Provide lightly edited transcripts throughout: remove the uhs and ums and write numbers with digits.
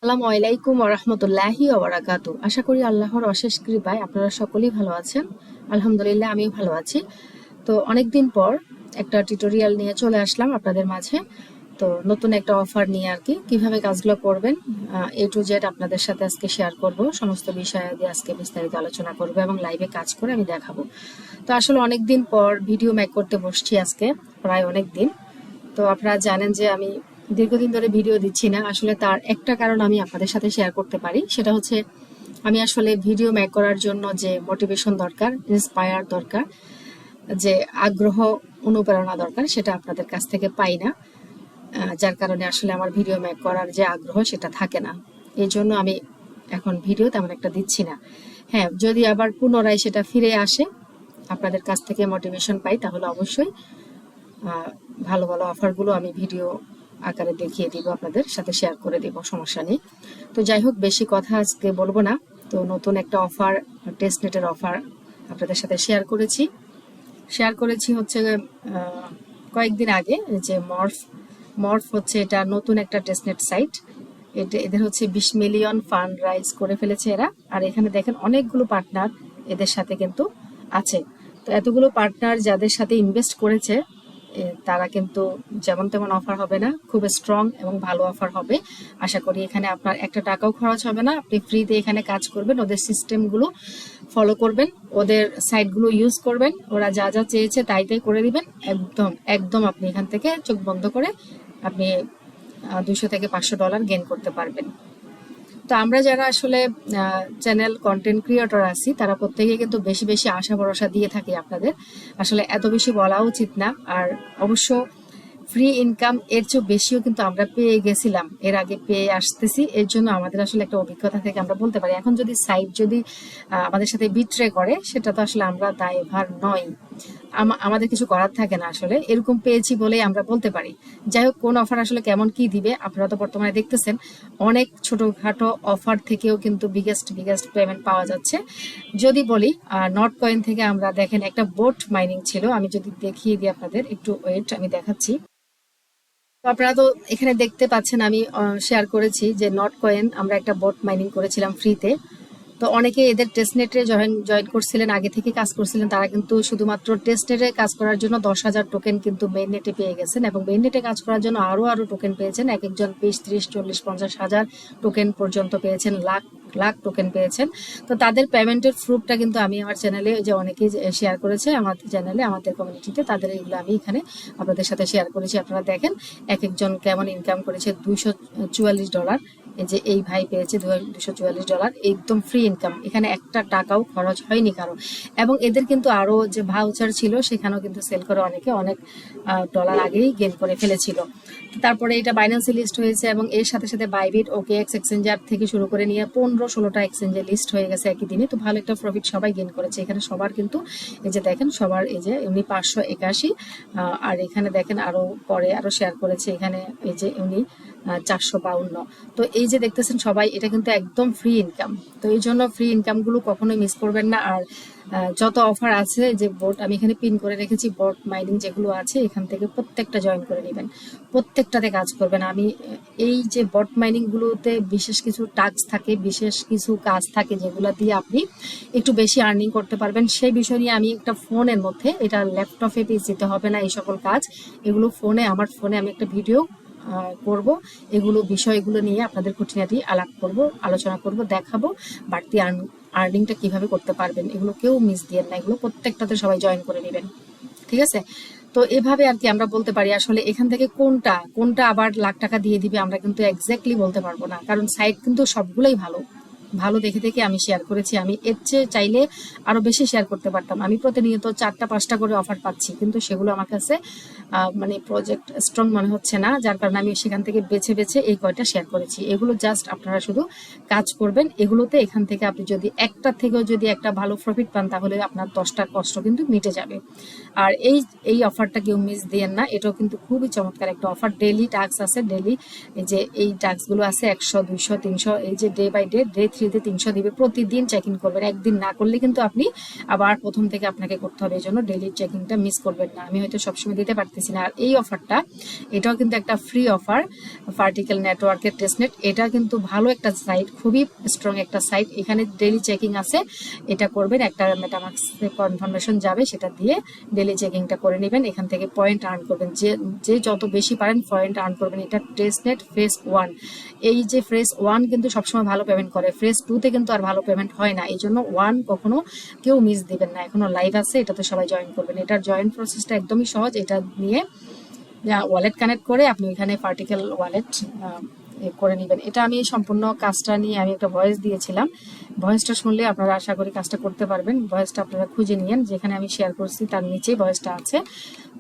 আসসালামু আলাইকুম ওয়া রাহমাতুল্লাহি ওয়া বারাকাতুহু। আশা করি আল্লাহর অশেষ কৃপায় আপনারা সকলেই ভালো আছেন। আলহামদুলিল্লাহ আমিও ভালো আছি। তো অনেকদিন পর একটা টিউটোরিয়াল নিয়ে চলে আসলাম আপনাদের মাঝে। তো নতুন একটা অফার নিয়ে আর কি কিভাবে কাজগুলো করবেন এ টু জেড আপনাদের সাথে আজকে শেয়ার করব। সমস্ত বিষয় দিয়ে আজকে বিস্তারিত আলোচনা করব এবং লাইভে কাজ করে আমি দেখাবো। তো আসলে অনেকদিন পর ভিডিও মেক করতে বসছি আজকে, প্রায় অনেক দিন। তো আপনারা জানেন যে আমি দীর্ঘদিন ধরে ভিডিও দিচ্ছি না, আসলে তার একটা কারণ আমি আপনাদের সাথে শেয়ার করতে পারি। সেটা হচ্ছে আমি আসলে ভিডিও মেক করার জন্য যে মোটিভেশন দরকার, ইন্সপায়ার দরকার, যে আগ্রহ অনুপ্রেরণা দরকার, সেটা আপনাদের কাছ থেকে পাই না। যার কারণে আসলে আমার ভিডিও মেক করার যে আগ্রহ সেটা থাকে না। এই জন্য আমি এখন ভিডিও তেমন একটা দিচ্ছি না। হ্যাঁ, যদি আবার পুনরায় সেটা ফিরে আসে, আপনাদের কাছ থেকে মোটিভেশন পাই, তাহলে অবশ্যই ভালো ভালো অফারগুলো আমি ভিডিও আকারে দেখিয়ে দিব, আপনাদের সাথে শেয়ার করে দিব, সমস্যা নেই। তো যাই হোক, বেশি কথা আজকে বলবো না। তো নতুন একটা অফার, টেস্টনেটের অফার আপনাদের সাথে শেয়ার করেছি হচ্ছে কয়েকদিন আগে। যে মর্ফ মর্ফ হচ্ছে এটা নতুন একটা টেস্টনেট সাইট। এটা এদের হচ্ছে 20 মিলিয়ন ফান্ড রাইজ করে ফেলেছে এরা। আর এখানে দেখেন অনেকগুলো পার্টনার এদের সাথে কিন্তু আছে। তো এতগুলো পার্টনার যাদের সাথে ইনভেস্ট করেছে, তারা কিন্তু যেমন তেমন অফার হবে না, খুব স্ট্রং এবং ভালো অফার হবে আশা করি। এখানে আপনার একটা টাকাও খরচ হবে না, আপনি ফ্রিতে এখানে কাজ করবেন, ওদের সিস্টেমগুলো ফলো করবেন, ওদের সাইটগুলো ইউজ করবেন, ওরা যা যা চেয়েছে তাই তাই করে দিবেন। একদম একদম আপনি এখান থেকে চোখ বন্ধ করে আপনি $200 থেকে $500 গেইন করতে পারবেন। তো আমরা যারা আসলে চ্যানেল কন্টেন্ট ক্রিয়েটর আছি, তারা প্রত্যেকে কিন্তু বেশি বেশি আশা ভরসা দিয়ে থাকি আপনাদের। আসলে এত বেশি বলা উচিত না। আর অবশ্য ফ্রি ইনকাম এর চেয়ে বেশিও কিন্তু আমরা পেয়ে গেছিলাম, এর আগে পেয়ে আসতেছি। এর জন্য আমাদের আসলে একটা অভিজ্ঞতা থেকে আমরা বলতে পারি। এখন যদি সাইট যদি আমাদের সাথে বিট্রে করে, সেটা তো আসলে আমরা দায়ভার নয়, আমাদের কিছু করার থাকে না। আসলে এরকম পেয়েছি বলেই আমরা বলতে পারি। যাই হোক, কোন অফার আসলে কেমন কি দিবে আপনারা তো বর্তমানে দেখতেছেন। অনেক ছোটখাটো অফার থেকেও কিন্তু বিগেস্ট বিগেস্ট পেমেন্ট পাওয়া যাচ্ছে। যদি বলি নট কয়েন থেকে, আমরা দেখেন একটা বোট মাইনিং ছিল, আমি যদি দেখিয়ে দিই আপনাদের, একটু ওয়েট, আমি দেখাচ্ছি। তো আপনারা তো এখানে দেখতে পাচ্ছেন, আমি শেয়ার করেছি যে নট কয়েন আমরা একটা বোট মাইনিং করেছিলাম ফ্রিতে। তো অনেকে এদের টেস্টনেটে জয়েন করছিলেন, আগে থেকে কাজ করছিলেন, তারা কিন্তু শুধুমাত্র টেস্টনেটে কাজ করার জন্য 10,000 টোকেন কিন্তু মেইন নেটে পেয়ে গেছেন, এবং মেইন নেটে কাজ করার জন্য আরো আরো টোকেন পেয়েছেন। এক একজন 20, 30, 40, 50,000 টোকেন পর্যন্ত পেয়েছেন, লাখ লাখ টোকেন পেয়েছেন। তো তাদের পেমেন্টের প্রুফটা কিন্তু আমি আমার চ্যানেলে, যে অনেকেই শেয়ার করেছে আমাদের চ্যানেলে, আমাদের কমিউনিটিতে, তাদের এইগুলো আমি এখানে আপনাদের সাথে শেয়ার করেছি। আপনারা দেখেন এক একজন কেমন ইনকাম করেছে। $244, এই যে এই ভাই পেয়েছে $244, একদম ফ্রি ইনকাম, এখানে একটা টাকাও খরচ হয়নি কারো। এবং এদের কিন্তু আরো যে ভাউচার ছিল, সেখানেও কিন্তু সেল করে অনেকে অনেক ডলার আগেই গেইন করে ফেলেছিল। তারপরে এটা বাইন্যান্সে লিস্ট হয়েছে, এবং এর সাথে সাথে বাইবিট, ওকেএক্স এক্সচেঞ্জার থেকে শুরু করে নিয়ে 15-16টা এক্সচেঞ্জে লিস্ট হয়ে গেছে একই দিনে। তো ভালো একটা প্রফিট সবাই গেইন করেছে। এখানে সবার কিন্তু এই যে দেখেন, সবার এই যে উনি 581, আর এখানে দেখেন আরো পরে আরো শেয়ার করেছে, এখানে এই যে উনি 452। তো এই যে দেখতেছেন সবাই, এটা কিন্তু একদম ফ্রি ইনকাম। তো এই জন্য ফ্রি ইনকাম গুলো কখনোই মিস করবেন না। আর যত অফার আছে, যে বোট আমি এখানে পিন করে রেখেছি, বোট মাইনিং যেগুলো আছে, এখান থেকে প্রত্যেকটা জয়েন করে নেবেন, প্রত্যেকটাতে কাজ করবেন। আমি এই যে বট মাইনিং গুলোতে বিশেষ কিছু টাস্ক থাকে, বিশেষ কিছু কাজ থাকে, যেগুলো দিয়ে আপনি একটু বেশি আর্নিং করতে পারবেন, সেই বিষয় নিয়ে আমি একটা ফোনের মধ্যে, এটা ল্যাপটপে পেজ দিতে হবে না এই সকল কাজ, এগুলো ফোনে, আমার ফোনে আমি একটা ভিডিও করব, এগুলো বিষয়গুলো নিয়ে আপনাদের খুঁটিনাটি আলাপ করব, আলোচনা করব, দেখাবো বাড়তি আর্নিংটা কিভাবে করতে পারবেন। এগুলো কেউ মিস দিয়েন না, এগুলো প্রত্যেকটাতে সবাই জয়েন করে নেবেন, ঠিক আছে? তো এভাবে আর কি আমরা বলতে পারি। আসলে এখান থেকে কোনটা কোনটা আবার লাখ টাকা দিয়ে দিবে আমরা কিন্তু এক্স্যাক্টলি বলতে পারবো না, কারণ সাইট কিন্তু সবগুলোই ভালো ভালো দেখে দেখে আমি শেয়ার করেছি। আমি এর চেয়ে চাইলে আরো বেশি শেয়ার করতে পারতাম। আমি প্রতিনিয়ত 4টা 5টা করে অফার পাচ্ছি, কিন্তু সেগুলো আমার কাছে মানে প্রজেক্ট স্ট্রং মনে হচ্ছে না, যার কারণে আমি সেখান থেকে বেছে বেছে এই কয়টা শেয়ার করেছি। এগুলো জাস্ট আপনারা শুধু কাজ করবেন এগুলোতে। এখান থেকে আপনি যদি একটা থেকেও যদি একটা ভালো প্রফিট পান, তাহলে আপনার 10টার কষ্ট কিন্তু মিটে যাবে। আর এই এই অফারটা কেউ মিস দিয়েন না, এটাও কিন্তু খুবই চমৎকার একটা অফার। ডেইলি টাস্ক আছে, ডেইলি যে এই টাস্কগুলো আছে 100, 200, 300, এই যে ডে বাই ডে, ডে 3 ফ্রিতে 300 দিবে। প্রতিদিন চেক ইন করবেন, একদিন না করলে কিন্তু আপনি আবার প্রথম থেকে আপনাকে করতে হবে। এই জন্য ডেইলি চেকিংটা মিস করবেন না। আমি হয়তো সবসময় দিতে পারতেছি না। আর এই অফারটা, এটাও কিন্তু একটা ফ্রি অফার, ভার্টিক্যাল নেটওয়ার্কের টেস্টনেট। এটা কিন্তু ভালো একটা সাইট, খুবই স্ট্রং একটা সাইট। এখানে ডেইলি চেকিং আছে, এটা করবেন, একটা মেটামাক্সে কনফার্মেশন যাবে, সেটা দিয়ে ডেইলি চেকিংটা করে নেবেন। এখান থেকে পয়েন্ট আর্ন করবেন, যে যে যত বেশি পারেন পয়েন্ট আর্ন করবেন। এটা টেস্টনেট ফেজ 1। এই যে ফেজ 1 কিন্তু সবসময় ভালো পেমেন্ট করে, ফেজ 2-তে কিন্তু আর ভালো পেমেন্ট হয় না। এই জন্য 1 কখনো কেউ মিস দিবেন না। এখনো লাইভ আছে, এটাতে সবাই জয়েন করবেন। এটার জয়েন প্রসেসটা একদমই সহজ। এটা নিয়ে ওয়ালেট কানেক্ট করে আপনি এখানে পার্টিকেল ওয়ালেট করে নেবেন। এটা আমি সম্পূর্ণ কাজটা নিয়ে আমি একটা ভয়েস দিয়েছিলাম। ভয়েসটা শুনলে আপনারা আশা করি কাজটা করতে পারবেন। ভয়েসটা আপনারা খুঁজে নিয়েন, যেখানে আমি শেয়ার করছি তার নিচেই ভয়েসটা আছে।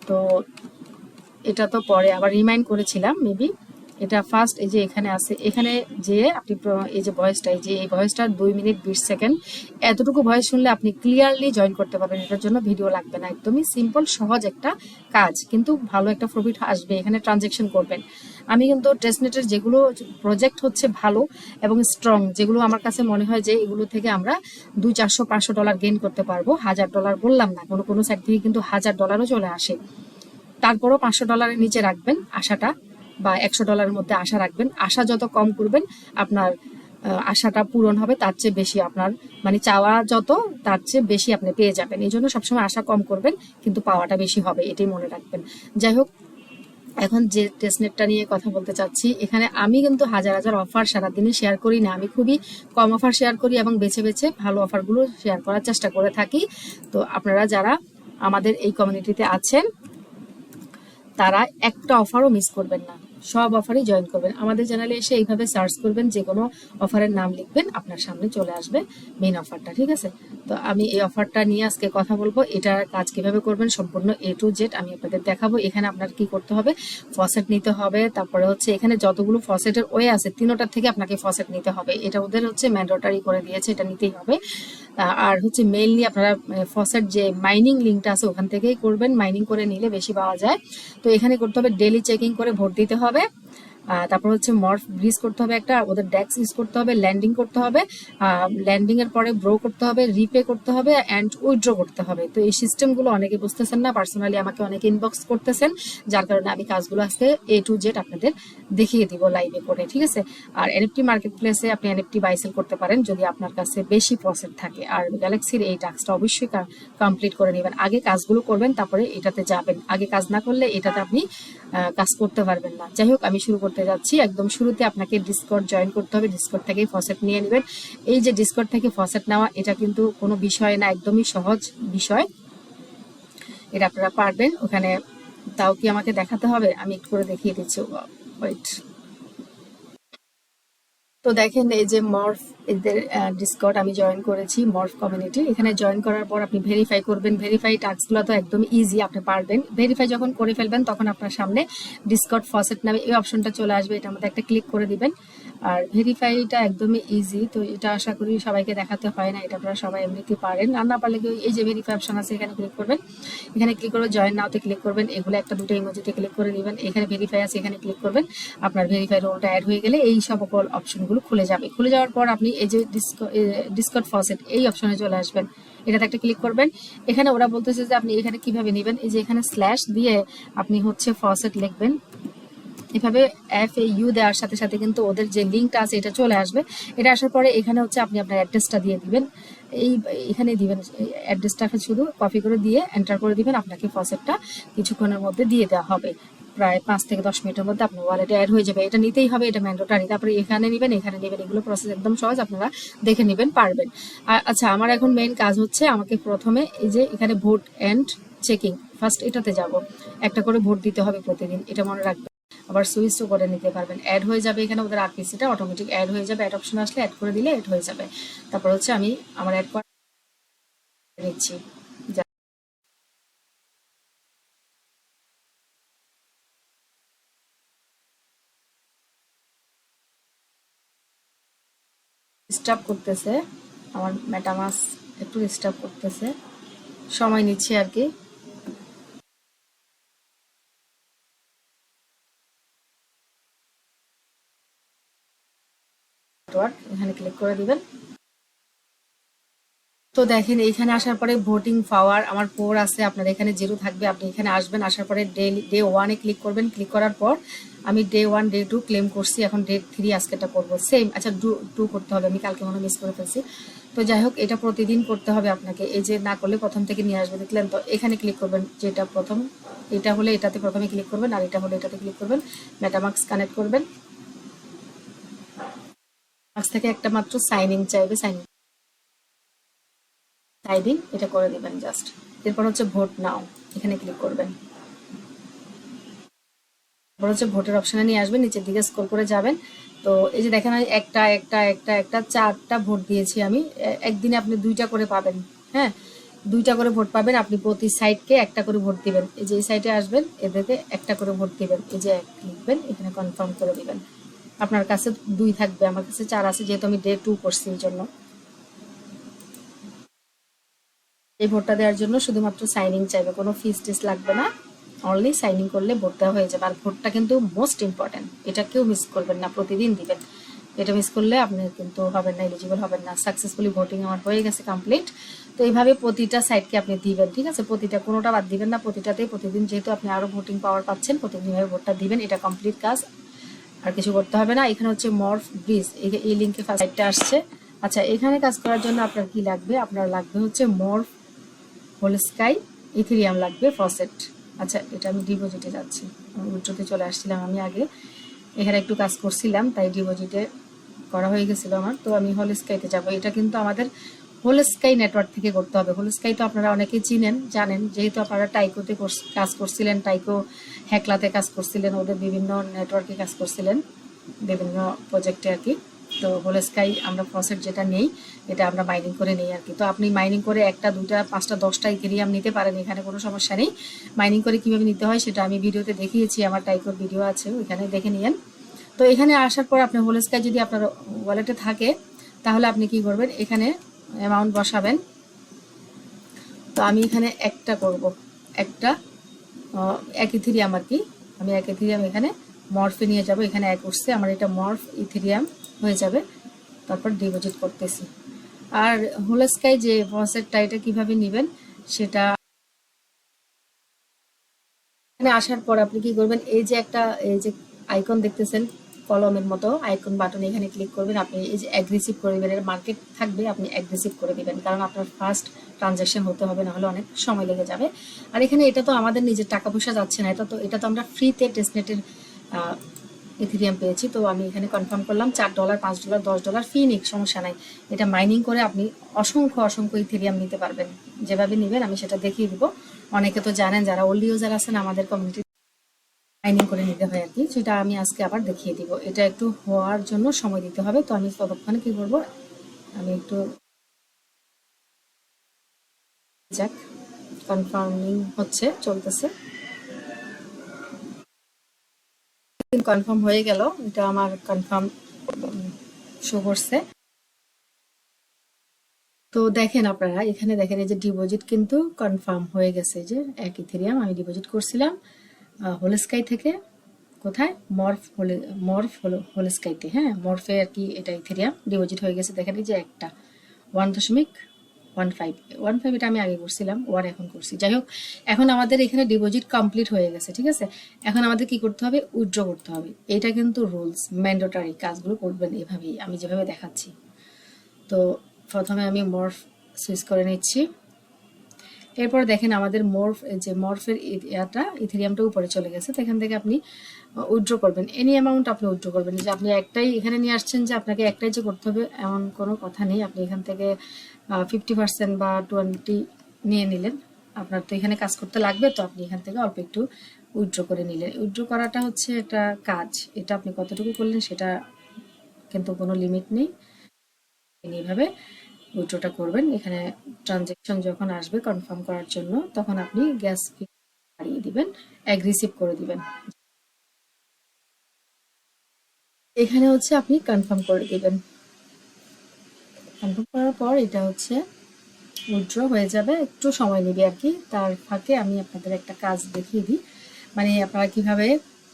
তো এটা তো পরে আবার রিমাইন্ড করেছিলাম মেবি। এটা ফার্স্ট এই যে এখানে আছে, এখানে যে আপনি এই যে ভয়েসটা, এই যে এই ভয়েসটা 2 মিনিট 20 সেকেন্ড, এতটুকু ভয়েস শুনলে আপনি ক্লিয়ারলি জয়েন করতে পারবেন। এটার জন্য ভিডিও লাগবে না, একদমই সিম্পল সহজ একটা কাজ, কিন্তু ভালো একটা প্রফিট আসবে। এখানে ট্রানজেকশন করবেন। আমি কিন্তু টেস্টনেটের যেগুলো প্রজেক্ট হচ্ছে ভালো এবং স্ট্রং, যেগুলো আমার কাছে মনে হয় যে এগুলো থেকে আমরা 200-400-500 ডলার গেইন করতে পারবো। $1000 বললাম না, কোনো কোনো সাইট থেকে কিন্তু $1000-ও চলে আসে। তারপরও $500 নিচে রাখবেন আশাটা, বা $100 মধ্যে আশা রাখবেন। আশা যত কম করবেন আপনার আশাটা পূরণ হবে, তার চেয়ে বেশি আপনার মানে চাওয়া যত, তার চেয়ে বেশি আপনি পেয়ে যাবেন। এই জন্য সবসময় আশা কম করবেন, কিন্তু পাওয়াটা বেশি হবে, এটাই মনে রাখবেন। যাই হোক, এখন যে টেস্টনেটটা নিয়ে কথা বলতে চাচ্ছি, এখানে আমি কিন্তু হাজার হাজার অফার সারাদিনে শেয়ার করি না। আমি খুবই কম অফার শেয়ার করি এবং বেছে বেছে ভালো অফারগুলো শেয়ার করার চেষ্টা করে থাকি। তো আপনারা যারা আমাদের এই কমিউনিটিতে আছেন, তারা একটা অফারও মিস করবেন না, সব অফারই জয়েন করবেন। আমাদের চ্যানেলে এসে এইভাবে সার্চ করবেন, যে কোনো অফারের নাম লিখবেন, আপনার সামনে চলে আসবে মেইন অফারটা, ঠিক আছে? তো আমি এই অফারটা নিয়ে আজকে কথা বলবো। এটার কাজ কিভাবে করবেন সম্পূর্ণ A to Z আমি আপনাদের দেখাবো। এখানে আপনার কি করতে হবে, ফসেট নিতে হবে। তারপরে হচ্ছে এখানে যতগুলো ফসেটের ওয়ে আছে, 3টার থেকে আপনাকে ফসেট নিতে হবে। এটা ওদের হচ্ছে ম্যান্ডেটরি করে দিয়েছে, এটা নিতেই হবে। আর হচ্ছে মেইনলি আপনারা ফসেট যে মাইনিং লিঙ্কটা আছে ওখান থেকেই করবেন, মাইনিং করে নিলে বেশি পাওয়া যায়। তো এখানে করতে হবে ডেইলি চেকিং করে ভোট দিতে হবে। তারপর হচ্ছে মর্ফ ব্রিজ করতে হবে একটা, ওদের ডেক্স ইউজ করতে হবে, ল্যান্ডিং করতে হবে, ল্যান্ডিং এর পরে ব্রো করতে হবে, রিপে করতে হবে, অ্যান্ড উইথড্র করতে হবে। তো এই সিস্টেমগুলো অনেকে বুঝতেছেন না, পার্সোনালি আমাকে অনেকে ইনবক্স করতেছেন, যার কারণে আমি কাজগুলো আজকে A to Z আপনাদের দেখিয়ে দিব লাইভে করে, ঠিক আছে? আর এনএফটি মার্কেট প্লেসে আপনি এনএফটি বাই সেল করতে পারেন যদি আপনার কাছে বেশি প্রসেস থাকে। আর গ্যালাক্সির এই টাস্কটা অবশ্যই কমপ্লিট করে নেবেন। আগে কাজগুলো করবেন, তারপরে এটাতে যাবেন। আগে কাজ না করলে এটাতে আপনি কাজ করতে পারবেন না। যাই হোক, আমি শুরু করতে যাচ্ছি। একদম শুরুতে আপনাকে ডিসকর্ড জয়েন করতে হবে, ডিসকর্ড থেকেই ফসেট নিয়ে নেবেন। এই যে ডিসকর্ড থেকে ফসেট নেওয়া, এটা কিন্তু কোনো বিষয় না, একদমই সহজ বিষয়, এটা আপনারা পারবেন। ওখানে তাও কি আমাকে দেখাতে হবে? আমি একটু করে দেখিয়ে দিচ্ছি, ওয়েট। তো দেখেন, এই যে মর্ফ এদের ডিসকর্ড আমি জয়েন করেছি, মর্ফ কমিউনিটি। এখানে জয়েন করার পর আপনি ভেরিফাই করবেন। ভেরিফাই টাস্কগুলো তো একদম ইজি, আপনি পারবেন। ভেরিফাই যখন করে ফেলবেন, তখন আপনার সামনে ডিসকর্ড ফসেট নামে এই অপশনটা চলে আসবে, এটার মধ্যে একটা ক্লিক করে দিবেন। আর ভেরিফাইটা একদমই ইজি, তো এটা আশা করি সবাইকে দেখাতে হয় না, এটা আপনারা সবাই এমনিতে পারেন। আর না পারলে এই যে ভেরিফাই অপশন আছে, এখানে ক্লিক করবেন। এখানে ক্লিক করে জয়েন নাওতে ক্লিক করবেন, এগুলো একটা দুটো ইমোজিতে ক্লিক করে দিবেন। এখানে ভেরিফাই আছে, এখানে ক্লিক করবেন। আপনার ভেরিফাই রোলটা অ্যাড হয়ে গেলে এই সকল অপশনগুলো খুলে যাবে। খুলে যাওয়ার পর আপনি এই যে ডিসকর্ড ফসেট এই অপশনে চলে আসবেন, এটাতে একটা ক্লিক করবেন। এখানে ওরা বলতেছে যে আপনি এখানে কিভাবে নেবেন, এই যে এখানে স্ল্যাশ দিয়ে আপনি হচ্ছে ফসেট লিখবেন। এভাবে FAU দেওয়ার সাথে সাথে কিন্তু ওদের যে লিঙ্কটা আছে এটা চলে আসবে। এটা আসার পরে এখানে হচ্ছে আপনি আপনার অ্যাড্রেসটা দিয়ে দিবেন। এখানে দিবেন অ্যাড্রেসটাকে, শুধু কপি করে দিয়ে এন্টার করে দিবেন। আপনাকে ফসেটটা কিছুক্ষণের মধ্যে দিয়ে দেওয়া হবে, প্রায় 5 থেকে 10 মিনিটের মধ্যে আপনার ওয়ালেটে অ্যাড হয়ে যাবে। এটা নিতেই হবে, এটা ম্যান্ডেটরি। তারপরে এখানে নেবেন, এখানে নেবেন, এগুলো প্রসেস একদম সহজ, আপনারা দেখে নেবেন, পারবেন। আচ্ছা, আমার এখন মেইন কাজ হচ্ছে, আমাকে প্রথমে এই যে এখানে ভোট এন্ড চেকিং, ফার্স্ট এটাতে যাব। একটা করে ভোট দিতে হবে প্রতিদিন, এটা মনে রাখবেন। আবার সুইচও করে নিতে পারবেন, অ্যাড হয়ে যাবে এখানে ওদের RPC-টা অটোমেটিক অ্যাড হয়ে যাবে। অ্যাড অপশন আসলে অ্যাড করে দিলে অ্যাড হয়ে যাবে। তারপর হচ্ছে আমি আমার অ্যাড করে নিচ্ছি। ডিস্টার্ব করতেছে আমার মেটামাস, একটু ডিস্টার্ব করতেছে, সময় নিচ্ছি আর কি। নেটওয়ার্ক, এখানে ক্লিক করে দিবেন। তো দেখেন এইখানে আসার পরে ভোটিং পাওয়ার আমার 4 আছে, আপনার এখানে 0 থাকবে। আপনি এখানে আসবেন, আসার পরে ডে 1-এ ক্লিক করবেন। ক্লিক করার পর আমি ডে 1 ডে 2 ক্লেম করছি, এখন ডে 3 আজকেটা করবো সেম। আচ্ছা, ডু করতে হবে, আমি কালকে মনে মিস করে ফেলছি। তো যাই হোক, এটা প্রতিদিন করতে হবে আপনাকে, এই যে না করলে প্রথম থেকে নিয়ে আসবে, দেখলেন তো। এখানে ক্লিক করবেন, যেটা প্রথম, এটা হলে এটাতে প্রথমে ক্লিক করবেন, আর এটা হলে এটাতে ক্লিক করবেন। মেটামাস্ক কানেক্ট করবেন, আজ থেকে একটা মাত্র সাইন ইন চাইবে, সাইন এটা করে দিবেন জাস্ট। এরপর হচ্ছে ভোট নাও, এখানে ক্লিক করবেন। এরপর হচ্ছে ভোটের অপশনে নিয়ে আসবেন, নিচের দিকে স্ক্রল করে যাবেন। তো এই যে দেখেন আমি একটা 4টা ভোট দিয়েছি আমি। একদিনে আপনি 2টা করে পাবেন। হ্যাঁ, 2টা করে ভোট পাবেন। আপনি প্রতি সাইডকে একটা করে ভোট দিবেন। এই যে এই সাইডে আসবেন, এদেরকে একটা করে ভোট দিবেন। এই যে লিখবেন, এখানে কনফার্ম করে দিবেন। আপনার কাছে 2 থাকবে, আমার কাছে 4 আছে, যেহেতু আমি ডে 2 করছি এই জন্য। এই ভোটটা দেওয়ার জন্য শুধুমাত্র সাইনিং চাইবে, কোনো ফিস টিস লাগবে না। অনলি সাইনিং করলে ভোট দেওয়া হয়ে যাবে। আর ভোটটা কিন্তু মোস্ট ইম্পর্টেন্ট, এটা কেউ মিস করবেন না, প্রতিদিন দিবেন। এটা মিস করলে আপনি কিন্তু হবেন না, এলিজিবল হবেন না। সাকসেসফুলি ভোটিং আমার হয়ে গেছে কমপ্লিট। তো এইভাবে প্রতিটা সাইডকে আপনি দিবেন, ঠিক আছে? প্রতিটা, কোনোটা বাদ দিবেন না, প্রতিটাতেই প্রতিদিন, যেহেতু আপনি আরো ভোটিং পাওয়ার পাচ্ছেন, প্রতিদিন এইভাবে ভোটটা দিবেন। এটা কমপ্লিট কাজ, আর কিছু করতে হবে না। এখানে হচ্ছে মর্ফ ব্রিজ, এই লিঙ্কে ফার্স্ট সাইডটা আসছে। আচ্ছা, এখানে কাজ করার জন্য আপনার কি লাগবে? আপনার লাগবে হচ্ছে মর্ফ হোল স্কাই, ইথেরিয়াম লাগবে, ফসেট। আচ্ছা, এটা আমি ডিপোজিটে যাচ্ছি, উইথড্রতে চলে আসছিলাম আমি আগে, এখানে একটু কাজ করছিলাম, তাই ডিপোজিটে করা হয়ে গেছিল আমার। তো আমি হোল স্কাইতে যাব। এটা কিন্তু আমাদের হোল স্কাই নেটওয়ার্ক থেকে করতে হবে। হোল স্কাই তো আপনারা অনেকেই চিনেন, জানেন, যেহেতু আপনারা টাইকোতে কাজ করছিলেন, টাইকো হ্যাকলাতে কাজ করছিলেন, ওদের বিভিন্ন নেটওয়ার্কে কাজ করছিলেন, বিভিন্ন প্রজেক্টে আর কি। তো হোল স্কাই আমরা ফসেট যেটা নেই, এটা আমরা মাইনিং করে নেই আর কি। তো আপনি মাইনিং করে 1টা 2টা 5টা 10টা ইথেরিয়াম নিতে পারেন, এখানে কোনো সমস্যা নেই। মাইনিং করে কিভাবে নিতে হয় সেটা আমি ভিডিওতে দেখিয়েছি, আমার টাইকোর ভিডিও আছে, ওইখানে দেখে নিয়েন। তো এখানে আসার পর আপনার হোল স্কাই যদি আপনার ওয়ালেটে থাকে, তাহলে আপনি কি করবেন, এখানে অ্যামাউন্ট বসাবেন। তো আমি এখানে একটা করব, একটা 1 ইথেরিয়াম আর কি। আমি 1 ইথেরিয়াম এখানে মর্ফে নিয়ে যাব, এখানে 1 উঠছে আমার, এটা মর্ফ ইথেরিয়াম হয়ে যাবে। তারপর ডিপোজিট করতেছি। আর হোল স্কাই যে ফসেটটা, এটা কিভাবে নেবেন সেটা, এখানে আসার পর আপনি কি করবেন, এই যে একটা, এই যে আইকন দেখতেছেন কলমের মতো আইকন বাটন, এখানে ক্লিক করবেন। আপনি এই যে অ্যাগ্রেসিভ করে দিবেন, এর মার্কেট থাকবে, আপনি অ্যাগ্রেসিভ করে দিবেন, কারণ আপনার ফার্স্ট ট্রানজাকশন হতে হবে, না হলে অনেক সময় লেগে যাবে। আর এখানে এটা তো আমাদের নিজের টাকা পয়সা যাচ্ছে না, এটা তো আমরা ফ্রিতে টেস্টনেটের ইথেরিয়াম পেয়েছি। তো আমি এখানে কনফার্ম করলাম, $4, $5, $10 ফি নিক, সমস্যা নাই। এটা মাইনিং করে আপনি অসংখ্য অসংখ্য ইথেরিয়াম নিতে পারবেন। যেভাবে নেবেন আমি সেটা দেখিয়ে দিব। অনেকে তো জানেন, যারা ওল্ড ইউজার আছেন আমাদের কমিউনিটি, মাইনিং করে নিতে হয় আর কি, সেটা আমি আজকে আবার দেখিয়ে দিব। এটা একটু হওয়ার জন্য সময় দিতে হবে। তো আমি ততক্ষণে কি করব, আমি একটু যাক, কনফার্মিং হচ্ছে, চলতেছে, কনফার্ম হয়ে গেল, এটা আমার কনফার্ম শো করছে। তো দেখেন আপনারা, এখানে দেখেন এই যে ডিপোজিট কিন্তু কনফার্ম হয়ে গেছে, যে 1 ইথেরিয়াম আমি ডিপোজিট করছিলাম হোল স্কাই থেকে। কোথায়? হোল স্কাইতে। হ্যাঁ, মর্ফে আর কি, এটা ইথেরিয়াম ডিপোজিট হয়ে গেছে। দেখেন এই যে একটা 1.15 এটা আমি আগে করছিলাম, 1 এখন করছি। যাই হোক, এখন আমাদের এখানে ডিপোজিট কমপ্লিট হয়ে গেছে, ঠিক আছে? এখন আমাদের কি করতে হবে, উইথড্র করতে হবে। এটা কিন্তু রুলস, ম্যান্ডেটরি, কাজগুলো করবেন এভাবেই, আমি যেভাবে দেখাচ্ছি। তো প্রথমে আমি মর্ফ সুইচ করে নিচ্ছি। এরপর দেখেন আমাদের মর্ফের ইথেরিয়ামটা উপরে চলে গেছে। তো এখান থেকে আপনি উইথড্র করবেন, এনি অ্যামাউন্ট আপনি উইথড্র করবেন। যে আপনি একটাই এখানে নিয়ে আসছেন, যে আপনাকে একটাই যে করতে হবে এমন কোনো কথা নেই। আপনি এখান থেকে 50% বা 20 নিয়ে নিলেন, আপনার তো এখানে কাজ করতে লাগবে, তো আপনি এখান থেকে অল্প একটু উইথড্র করে নিলেন। উইথড্র করাটা হচ্ছে একটা কাজ, এটা আপনি কতটুকু করলেন সেটা কিন্তু কোনো লিমিট নেই। এইভাবে উইথড্রটা করবেন। এখানে ট্রানজেকশন যখন আসবে কনফার্ম করার জন্য, তখন আপনি গ্যাস ফি বাড়িয়ে দিবেন, অ্যাগ্রেসিভ করে দিবেন। এখানে হচ্ছে আপনি কনফার্ম করে দিবেন। কনফার্ম করার পর এটা হচ্ছে উইথড্র হয়ে যাবে, একটু সময় নেবে আর কি। তার ফাঁকে আমি আপনাদের একটা কাজ দেখিয়ে দিই, মানে আপনারা কিভাবে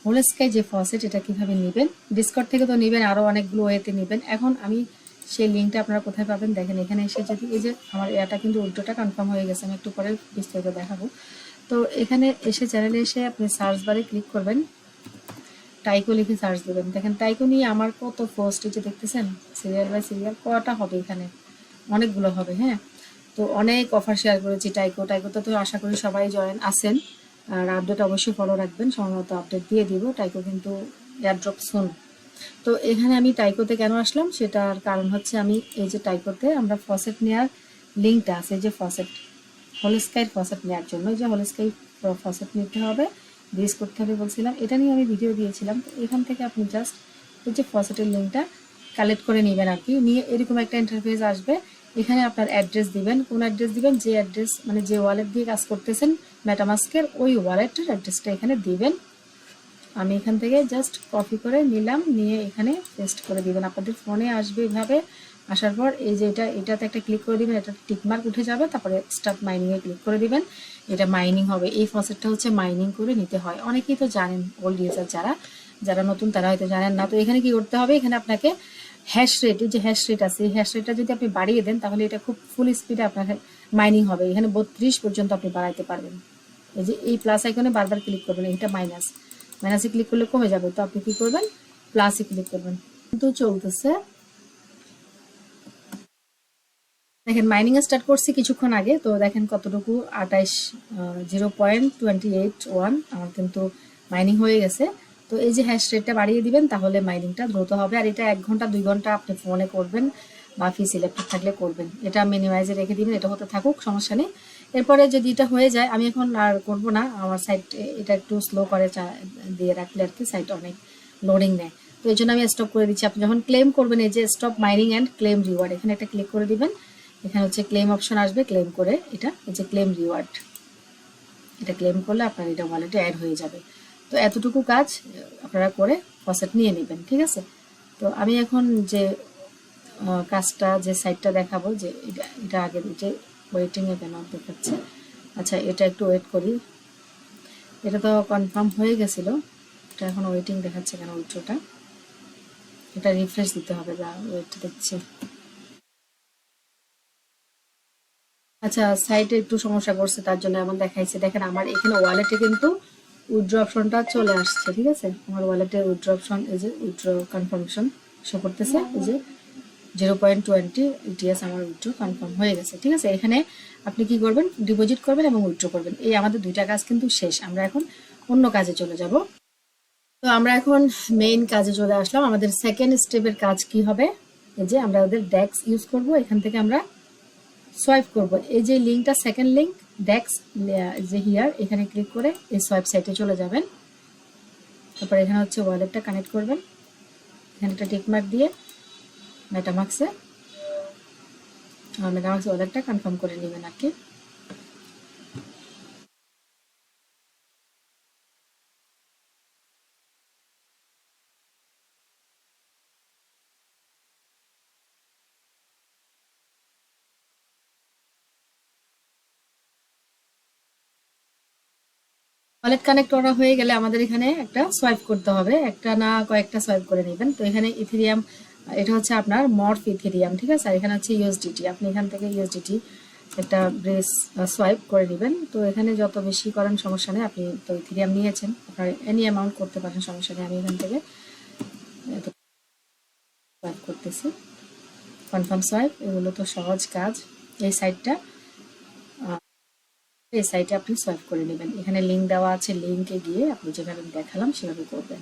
হোলস্কাই যে ফসেট এটা কিভাবে নেবেন, ডিসকর্ড থেকে তো নেবেন, আরও অনেকগুলো ওয়েতে নেবেন। এখন আমি সেই লিঙ্কটা আপনারা কোথায় পাবেন দেখেন, এখানে এসে যদি এই যে আমার এটা কিন্তু উল্টোটা কনফার্ম হয়ে গেছে, আমি একটু পরে বিস্তারিত দেখাবো। তো এখানে এসে চ্যানেলে এসে আপনি সার্চ বারে ক্লিক করবেন, টাইকো লিখে সার্চ দেবেন। দেখেন টাইকো নিয়ে আমার কত পোস্ট, এই যে দেখতেছেন সিরিয়াল বাই সিরিয়াল কটা হবে, এখানে অনেকগুলো হবে। হ্যাঁ, তো অনেক অফার শেয়ার করেছি টাইকোতে তো আশা করি সবাই জয়েন আছেন, আর আপডেট অবশ্যই ফলো রাখবেন, সময়মতো আপডেট দিয়ে দিব। টাইকো কিন্তু এয়ারড্রপ শুন। তো এখানে আমি টাইকোতে কেন আসলাম সেটার কারণ হচ্ছে, আমি এই যে টাইকোতে আমরা ফসেট নেওয়ার লিঙ্কটা আছে, যে ফসেট হলস্কাইয়ের ফসেট নেওয়ার জন্য যে হলস্কাই ফসেট নিতে হবে, ব্রিজ করতে হবে বলছিলাম, এটা নিয়ে আমি ভিডিও দিয়েছিলাম। তো এখান থেকে আপনি জাস্ট এই যে ফসেটের লিঙ্কটা কালেক্ট করে নেবেন আর কি, নিয়ে এরকম একটা ইন্টারফেস আসবে। এখানে আপনার অ্যাড্রেস দিবেন, কোন অ্যাড্রেস দিবেন, যে অ্যাড্রেস মানে যে ওয়ালেট দিয়ে কাজ করতেছেন মেটামাস্কের, ওই ওয়ালেটের অ্যাড্রেসটা এখানে দিবেন। আমি এখান থেকে জাস্ট কপি করে নিলাম, নিয়ে এখানে পেস্ট করে দিবেন। আপনাদের ফোনে আসবে এভাবে, আসার পর এই যে এটাতে একটা ক্লিক করে দিবেন, এটা টিকমার্ক উঠে যাবে, তারপরে স্টার্ট মাইনিংয়ে ক্লিক করে দিবেন। এটা মাইনিং হবে, এই ফসেটটা হচ্ছে মাইনিং করে নিতে হয়। অনেকেই তো জানেন, ওল্ড ইউজার যারা যারা নতুন তারা হয়তো জানেন না। তো এখানে কি করতে হবে, এখানে আপনাকে হ্যাশ রেট, যে হ্যাশ রেট আছে, এই হ্যাশ রেটটা যদি আপনি বাড়িয়ে দেন তাহলে এটা খুব ফুল স্পিডে আপনার মাইনিং হবে। এখানে 32 পর্যন্ত আপনি বাড়াইতে পারবেন। এই যে এই প্লাস আইকনে বারবার ক্লিক করবেন, এটা মাইনাসে ক্লিক করলে কমে যাবে, তো আপনি কি করবেন, প্লাসে ক্লিক করবেন। কিন্তু চলতেছে, দেখেন মাইনিং স্টার্ট করছি কিছুক্ষণ আগে, তো দেখেন কতটুকু 0.28 আমার কিন্তু মাইনিং হয়ে গেছে। তো এই যে হ্যাশ রেটটা বাড়িয়ে দিবেন, তাহলে মাইনিংটা দ্রুত হবে। আর এটা 1 ঘন্টা 2 ঘন্টা আপনি ফোনে করবেন বা পিসি ল্যাপটপ থাকলে করবেন। এটা মিনিমাইজে রেখে দিবেন, এটা হতে থাকুক, সমস্যা নেই। এরপরে যদি এটা হয়ে যায়, আমি এখন আর করব না, আমার সাইট এটা একটু স্লো করে দিয়ে রাখলে আর কি, সাইট অনেক লোডিং নেয়। তো এই জন্য আমি স্টপ করে দিচ্ছি। আপনি যখন ক্লেম করবেন, এই যে stop mining and claim reward, এখানে একটা ক্লিক করে দিবেন। এখানে হচ্ছে ক্লেম অপশন আসবে, ক্লেম করে এটা এই যে ক্লেম রিওয়ার্ড, এটা ক্লেম করলে আপনার এটা ওয়ালেটে অ্যাড হয়ে যাবে। তো এতটুকু কাজ আপনারা করে ফসেট নিয়ে নেবেন, ঠিক আছে। তো আমি এখন যে কাজটা, যে সাইটটা দেখাবো, যে এটা আগে যে ওয়েটিংয়ে কেন দেখাচ্ছে, আচ্ছা এটা একটু ওয়েট করি। এটা তো কনফার্ম হয়ে গেছিলো, এটা এখন ওয়েটিং দেখাচ্ছে কেন উইথড্রটা, এটা রিফ্রেশ দিতে হবে, যা ওয়েট দেখছি। আচ্ছা সাইটে একটু সমস্যা করছে, তার জন্য এমন দেখাইছে। দেখেন আমার এখানে ওয়ালেটে কিন্তু উইথড্র অপশনটা চলে আসছে, ঠিক আছে। আমার ওয়ালেটে উইথড্র অপশন, এই যে উইথড্র কনফার্মেশন শো করতেছে, এই যে 0.20 ইটিএস আমার উইথড্র কনফার্ম হয়ে গেছে, ঠিক আছে। এখানে আপনি কি করবেন, ডিপোজিট করবেন এবং উইথড্র করবেন। এই আমাদের দুইটা কাজ কিন্তু শেষ, আমরা এখন অন্য কাজে চলে যাব। তো আমরা এখন মেইন কাজে চলে আসলাম। আমাদের সেকেন্ড স্টেপের কাজ কি হবে, এই যে আমরা ওদের ডেক্স ইউজ করব, এখান থেকে আমরা সোয়াইপ করব। এই যে লিঙ্কটা সেকেন্ড লিঙ্ক ডেক্স, যে হিয়ার, এখানে ক্লিক করে এই সোয়াইপ সাইটে চলে যাবেন। তারপর এখানে হচ্ছে ওয়ালেটটা কানেক্ট করবেন, এখানে একটা টিকমার্ক দিয়ে মেটামাক্সে ওয়ালেটটা কনফার্ম করে নেবেন আর কি। ওয়ালেট কানেক্ট করা হয়ে গেলে আমাদের এখানে একটা সোয়াইপ করতে হবে, একটা না কয়েকটা সোয়াইপ করে নেবেন। তো এখানে ইথেরিয়াম, এটা হচ্ছে আপনার মর্ফ ইথেরিয়াম, ঠিক আছে। আর এখানে হচ্ছে ইউএসডিটি, আপনি এখান থেকে ইউএসডিটি একটা ব্রেস সোয়াইপ করে নেবেন। তো এখানে যত বেশি করেন সমস্যা নেই, আপনি তো ইথেরিয়াম নিয়েছেন, আপনার এনি অ্যামাউন্ট করতে পারেন, সমস্যা নেই। আমি এখান থেকে এত সোয়াইপ করতেছি, কনফার্ম সোয়াইপ। এগুলো তো সহজ কাজ। এই সাইটটা, এই সাইটে আপনি সোয়াইপ করে নেবেন। এখানে লিঙ্ক দেওয়া আছে, লিঙ্কে গিয়ে আপনি যেভাবে দেখালাম সেভাবে করবেন।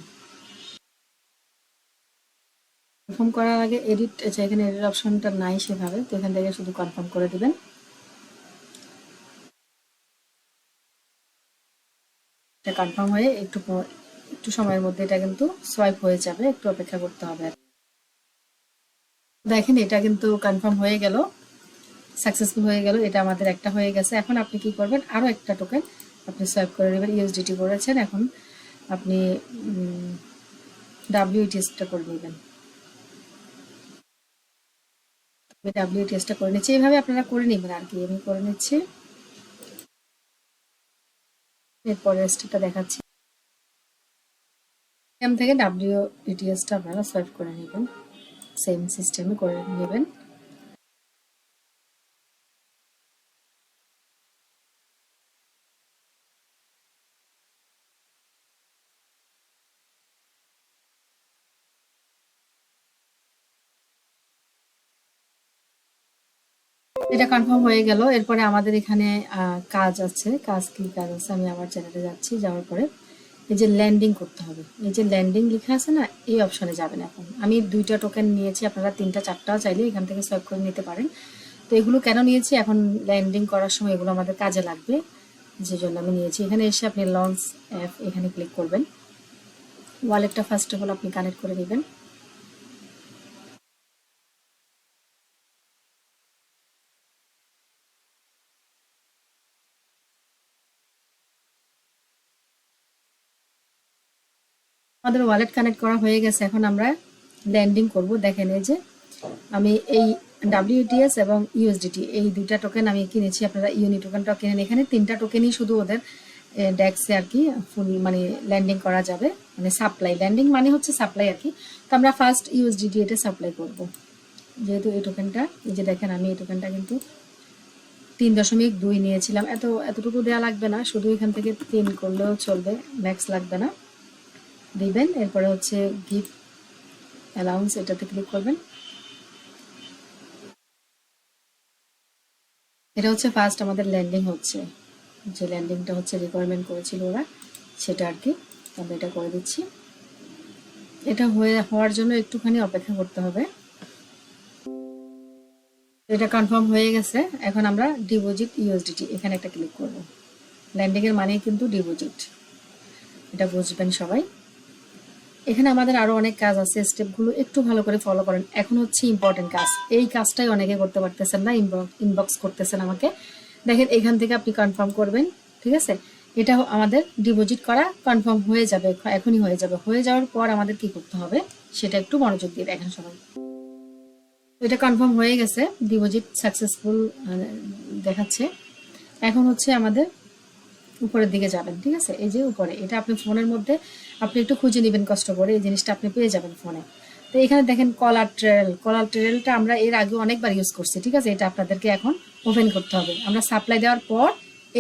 কনফার্ম করার আগে এডিট, আচ্ছা এখানে এডিট অপশনটা নাই সেভাবে, তো এখান থেকে শুধু কনফার্ম করে দিবেন। এটা কনফার্ম হয়ে একটু সময়ের মধ্যে এটা কিন্তু সোয়াইপ হয়ে যাবে, একটু অপেক্ষা করতে হবে। দেখেন এটা কিন্তু কনফার্ম হয়ে গেল, সাকসেসফুল হয়ে গেল, এটা আমাদের একটা হয়ে গেছে। এখন আপনি কি করবেন, আরো একটা টোকেন আপনি সোয়াইপ করে নেবেন। ইউএসডিটি করেছেন, এখন আপনি ডাব্লিউটিএসটা করে নেবেন। ডাব্লিউটিএসটা করে নিচ্ছি, এইভাবে আপনারা করে নেবেন আর কি। আমি করে নিচ্ছি, এরপরে স্টেপটা দেখাচ্ছি। এখান থেকে WETS-টা আপনারা সোয়াইপ করে নেবেন, সেম সিস্টেমে করে নেবেন। এটা কনফার্ম হয়ে গেল। এরপরে আমাদের এখানে কাজ আছে। কি কাজ আছে, আমি আমার চ্যানেলে যাচ্ছি, যাওয়ার পরে এই যে ল্যান্ডিং করতে হবে, এই যে ল্যান্ডিং লেখা আছে না, এই অপশনে যাবেন। এখন আমি 2টা টোকেন নিয়েছি, আপনারা 3টা 4টাও চাইলে এখান থেকে সোয়াইপ করে নিতে পারেন। তো এগুলো কেন নিয়েছি, এখন ল্যান্ডিং করার সময় এগুলো আমাদের কাজে লাগবে, যে জন্য আমি নিয়েছি। এখানে এসে আপনি লঞ্চ অ্যাপ এখানে ক্লিক করবেন। ওয়ালেটটা ফার্স্ট অফ অল আপনি কানেক্ট করে নেবেন। আমাদের ওয়ালেট কানেক্ট করা হয়ে গেছে। এখন আমরা ল্যান্ডিং করব। দেখেন এই যে আমি এই WETS এবং USDT এই 2টা টোকেন আমি কিনেছি, আপনারা ইউনি টোকেনটাও কিনেন। এখানে 3টা টোকেনই শুধু ওদের ডেক্সে আর কি ফুল মানে ল্যান্ডিং করা যাবে, মানে সাপ্লাই, ল্যান্ডিং মানে হচ্ছে সাপ্লাই আর কি। তো আমরা ফার্স্ট USDT এটা সাপ্লাই করব, যেহেতু এই টোকেনটা, এই যে দেখেন আমি এই টোকেনটা কিন্তু 3.2 নিয়েছিলাম। এতটুকু দেওয়া লাগবে না, শুধু এখান থেকে 3 করলেও চলবে, ম্যাক্স লাগবে না, দিবেন। এরপরে হচ্ছে গিভ অ্যালাউন্স, এটাতে ক্লিক করবেন। এটা হচ্ছে ফার্স্ট আমাদের ল্যান্ডিং হচ্ছে, যে ল্যান্ডিংটা হচ্ছে রিকোয়ারমেন্ট করেছিল ওরা, সেটা আর কি আমরা এটা করে দিচ্ছি। এটা হওয়ার জন্য একটুখানি অপেক্ষা করতে হবে। এটা কনফার্ম হয়ে গেছে। এখন আমরা ডিপোজিট USDT এখানে একটা ক্লিক করব। ল্যান্ডিং এর মানে কিন্তু ডিপোজিট, এটা বুঝবেন সবাই। এখানে আমাদের আরো অনেক কাজ আছে, স্টেপগুলো একটু ভালো করে ফলো করেন। এখন হচ্ছে ইম্পর্টেন্ট কাজ, এই কাজটাই অনেকে করতে পারতেছেন না, ইনবক্স করতেছেন আমাকে। দেখেন এখান থেকে আপনি কনফার্ম করবেন, ঠিক আছে। এটা আমাদের ডিপোজিট করা কনফার্ম হয়ে যাবে, এখনই হয়ে যাবে। হয়ে যাওয়ার পর আমাদের কি করতে হবে সেটা একটু মনোযোগ দিয়ে দেখেন সবাই। এটা কনফার্ম হয়ে গেছে, ডিপোজিট সাকসেসফুল দেখাচ্ছে। এখন হচ্ছে আমাদের উপরের দিকে যাবেন, ঠিক আছে। এই যে উপরে, এটা আপনি ফোনের মধ্যে আপনি একটু খুঁজে নেবেন কষ্ট করে, এই জিনিসটা আপনি পেয়ে যাবেন ফোনে। তো এখানে দেখেন কলার ট্রেলটা আমরা এর আগে অনেকবার ইউজ করছি, ঠিক আছে। এটা আপনাদেরকে এখন ওপেন করতে হবে। আমরা সাপ্লাই দেওয়ার পর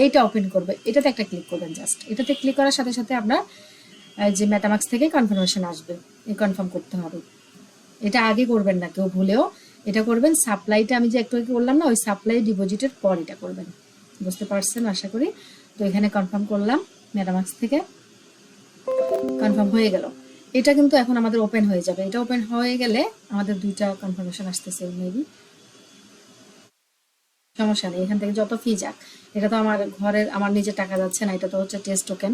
এইটা ওপেন করবে, এটাতে একটা ক্লিক করবেন জাস্ট। এটাতে ক্লিক করার সাথে সাথে আপনার যে মেটামাক্স থেকে কনফার্মেশন আসবে, এই কনফার্ম করতে হবে। এটা আগে করবেন না কেউ ভুলেও, এটা করবেন সাপ্লাইটা আমি যে একটু আগে বললাম না, ওই সাপ্লাই ডিপোজিটের পর এটা করবেন। বুঝতে পারছেন আশা করি। তো এখানে কনফার্ম করলাম, মেটামাক্স থেকে কনফার্ম হয়ে গেল। এটা কিন্তু এখন আমাদের ওপেন হয়ে যাবে। এটা ওপেন হয়ে গেলে আমাদের 2টা কনফার্মেশন আসতেছে মেবি, সমস্যা নেই, এখান থেকে যত ফি যাক। এটা তো আমার ঘরের, আমার নিজের টাকা যাচ্ছে না, এটা তো হচ্ছে টেস্ট টোকেন,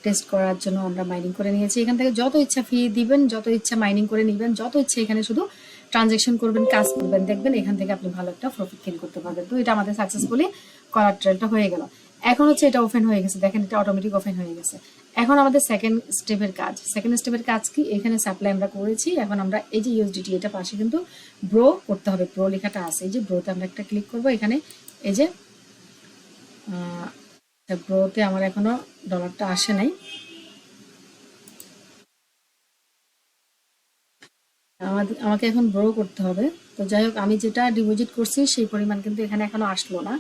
টেস্ট করার জন্য আমরা মাইনিং করে নিয়েছি। এখান থেকে যত ইচ্ছা ফি দিবেন, যত ইচ্ছা মাইনিং করে নেবেন, যত ইচ্ছা এখানে শুধু ট্রানজেকশন করবেন, কাজ করবেন, দেখবেন এখান থেকে আপনি ভালো একটা প্রফিট গেইন করতে পারবেন। তো এটা আমাদের সাকসেসফুলি কলার ট্রেলটা হয়ে গেল। এখন হচ্ছে এটা ওপেন হয়ে গেছে, দেখেন এটা অটোমেটিক ওপেন হয়ে গেছে। এখন আমাদের সেকেন্ড স্টেপের কাজ কি, এখানে সাপ্লাই আমরা করেছি। এখন আমরা এই যে USDT, এটা পাশে কিন্তু ব্রো করতে হবে, ব্রো লেখাটা আছে, এই যে ব্রোতে আমরা একটা ক্লিক করব। এখানে এই যে ব্রোতে আমার এখনো ডলারটা আসে নাই, আমাকে এখন ব্রো করতে হবে। তো যাই হোক, আমি যেটা ডিপোজিট করছি সেই পরিমাণ কিন্তু এখানে এখনো আসলো না।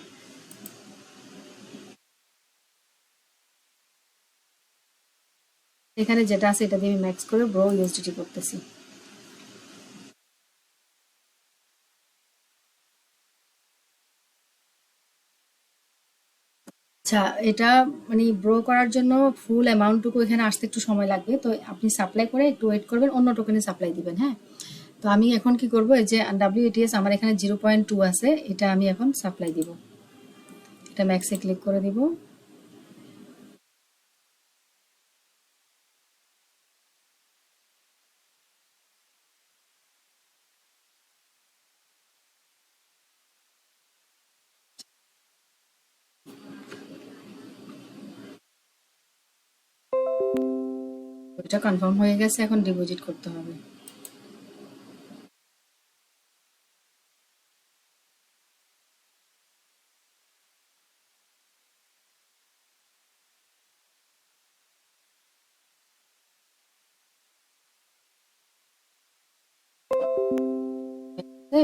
এখানে যেটা আছে এটা দিয়ে আমি ম্যাক্স করে ব্রো USDT করতেছি। আচ্ছা, এটা মানে ব্রো করার জন্য ফুল অ্যামাউন্টটুকু এখানে আসতে একটু সময় লাগবে। তো আপনি সাপ্লাই করে একটু ওয়েট করবেন, অন্য টোকেনে সাপ্লাই দিবেন, হ্যাঁ। তো আমি এখন কি করব, এই যে WETS আমার এখানে 0.2 আছে, এটা আমি এখন সাপ্লাই দিব। এটা ম্যাক্সে ক্লিক করে দিব। এটা কনফার্ম হয়ে গেছে, এখন ডিপোজিট করতে হবে।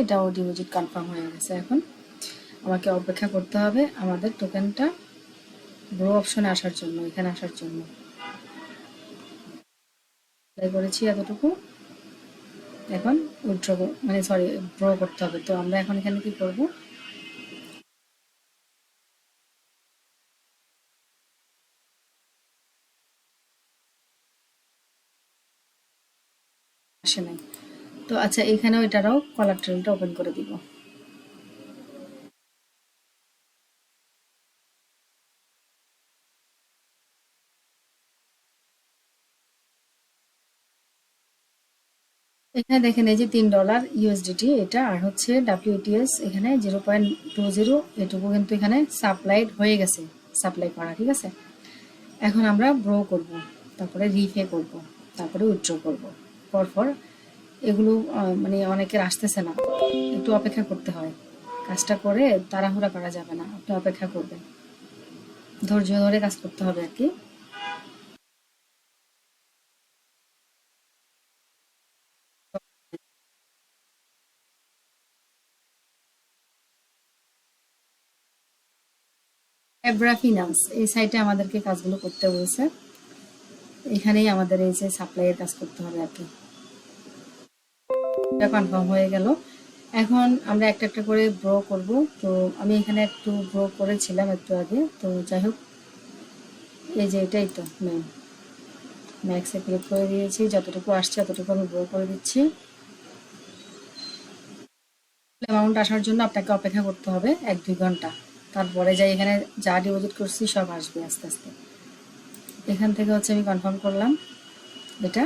এটাও ডিপোজিট কনফার্ম হয়ে গেছে। এখন আমাকে অপেক্ষা করতে হবে আমাদের টোকেনটা ব্রো অপশনে আসার জন্য, এখানে আসার জন্য। তাই করেছি এতটুকু, এখন উইথড্র মানে সরি ব্রো করতে হবে। তো আমরা এখন এখানে কি করব, আসে নাই। তো আচ্ছা, এখানেও এটারও কোলাটেরালটা ওপেন করে দিব। এখানে দেখেন এই যে $3 ইউএসডিটি এটা, আর হচ্ছে ডাব্লিউটিএস এখানে 0.20, এটুকু কিন্তু এখানে সাপ্লাইড হয়ে গেছে, সাপ্লাই করা, ঠিক আছে। এখন আমরা ব্রো করব, তারপরে রিপে করব, তারপরে উইথড্র করব। পরপর এগুলো মানে অনেকের আসতেছে না, একটু অপেক্ষা করতে হয়। কাজটা করে তাড়াহুড়া করা যাবে না, আপনি অপেক্ষা করবেন, ধৈর্য ধরে কাজ করতে হবে আর কি। এব্রা ফিনান্স এই সাইটে আমাদেরকে কাজগুলো করতে বলছে, এখানেই আমাদের এই যে সাপ্লাইয়ের কাজ করতে হবে আর কি। এটা কনফার্ম হয়ে গেল। এখন আমরা একটা একটা করে ব্রো করব। তো আমি এখানে একটু ব্রো করেছিলাম একটু আগে, তো যাই হোক এই যে এটাই তো মেন, ম্যাক্সে ক্লিক করে দিয়েছি, যতটুকু আসছে ততটুকু আমি ব্রো করে দিচ্ছি। অ্যামাউন্ট আসার জন্য আপনাকে অপেক্ষা করতে হবে 1-2 ঘন্টা, তারপরে যাই এখানে যা ডিপোজিট করছি সব আসবে আস্তে আস্তে। এখান থেকে হচ্ছে আমি কনফার্ম করলাম, এটা